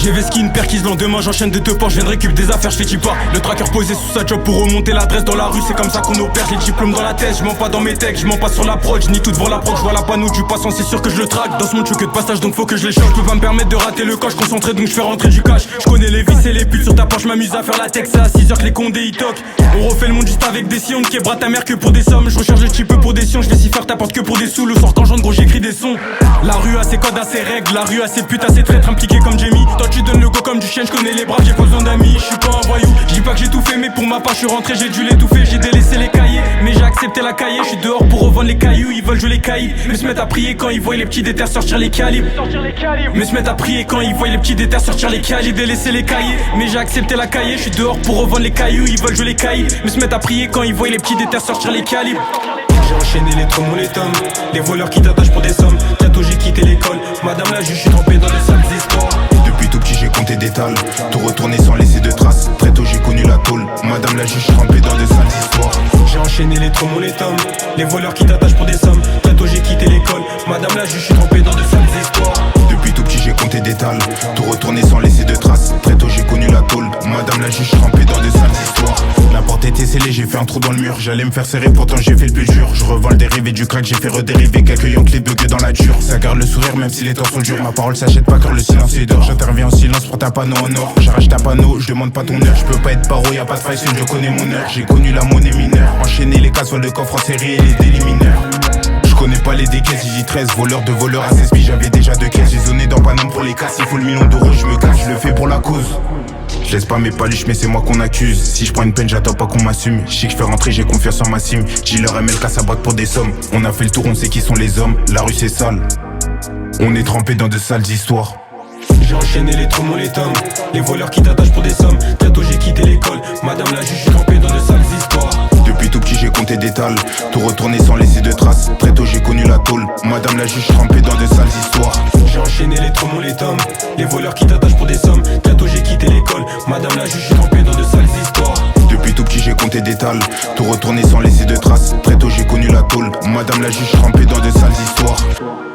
J'ai skin, perquise lendemain, j'enchaîne de deux ports, je viens de récup des affaires, je fais pas. Le tracker posé sous sa job pour remonter l'adresse dans la rue, c'est comme ça qu'on opère. J'ai le diplôme dans la tête, je mens pas dans mes textes, je mens pas sur l'approche, ni tout devant l'approche, je vois la panneau du passant, c'est sûr que je le traque. Dans ce monde, je suis que de passage, donc faut que je les choque. Je peux pas me permettre de rater le coche, concentré donc je fais rentrer du cash. Je connais les vis et les putes sur ta poche, je m'amuse à faire la texte, c'est à 6h que les condés ils toquent. On refait le monde juste avec des sions, qui brate ta mère que pour des sommes. Je recharge le petit peu pour des sions, je vais s'y faire t'apporte que pour des sous. Le sort en jaune, gros j'écris des sons. La rue a ses codes, a ses règles, la rue a ses putes, a ses traîtres impliqués comme Jamie. Toi tu donnes le go comme du chien, je connais les braves, j'ai pas besoin d'amis, je suis pas un voyou. Je dis pas que j'ai tout fait, mais pour ma part je suis rentré, j'ai dû l'étouffer. J'ai délaissé les cahiers, mais j'ai accepté la cahier. Je suis dehors pour revendre les cailloux, ils veulent jouer les cailles. Mais se mettent à prier quand ils voient les petits déterres sortir les calibres. Mais se mettent à prier quand ils voient les petits déterres sortir les calibres. J'ai délaissé les cahiers, mais j'ai accepté la cahier. Je suis dehors pour revendre les cailloux, ils veulent jouer les cailles. Mais se mettent à prier quand ils voient les petits déterres sortir les calibres. J'ai enchaîné les tromons, les tomes, les voleurs qui t'attachent pour des sommes. Très tôt j'ai quitté l'école, madame la juge, je suis trempé dans de sales histoires. Depuis tout petit j'ai compté des tales, tout retourné sans laisser de traces. Très tôt j'ai connu la tôle, madame la juge, je suis trempé dans de sales histoires. J'ai enchaîné les tromons, les tomes, les voleurs qui t'attachent pour des sommes. Très tôt j'ai quitté l'école, madame la juge, je suis trempé dans de sales histoires. Depuis tout petit j'ai compté des tales, tout retourné sans laisser de traces. Très tôt j'ai connu la tôle, madame la juge, je suis trempé dans de sales histoires. La porte était scellée, j'ai fait un trou dans le mur. J'allais me faire serrer, pourtant j'ai fait le plus dur. Je revends le dérivé du crack, j'ai fait redériver quelques yonclés bugués dans la dure. Ça garde le sourire même si les temps sont durs. Ma parole s'achète pas car le silence est d'or. J'interviens en silence pour ta panneau en or. J'arrache ta panneau, je demande pas ton heure. Je peux pas être paro, y'a pas de faille, seul je connais mon heure. J'ai connu la monnaie mineure, enchaîner les casseroles de coffre en série et les délits mineurs. Je connais pas les décaisses, j'ai 13 voleurs de voleurs à 16 piges, j'avais déjà deux caisses. J'ai zoné dans Paname pour les casses, il faut le million d'euros, je me cache, je le fais pour la cause. Je laisse pas mes paluches mais c'est moi qu'on accuse. Si je prends une peine j'attends pas qu'on m'assume. Je sais que je fais rentrer, j'ai confiance en ma sim. Dealer MLK ça braque pour des sommes. On a fait le tour, on sait qui sont les hommes. La rue c'est sale, on est trempé dans de sales histoires. J'ai enchaîné les tromons, les tomes, les voleurs qui t'attachent pour des sommes. Très tôt j'ai quitté l'école, madame la juge, je suis trempé dans de sales histoires. Depuis tout petit j'ai compté des tales, tout retourné sans laisser de traces. Très tôt j'ai connu la tôle, madame la juge, je suis trempé dans de sales histoires. J'ai enchaîné les tromons, les tomes, les voleurs qui t'attachent pour des sommes. Très tôt j'ai quitté l'école, madame la juge, je suis trempé dans de sales histoires. Depuis tout petit j'ai compté des tales, tout retourné sans laisser de traces. Très tôt j'ai connu la tôle, madame la juge, je suis trempé dans de sales histoires.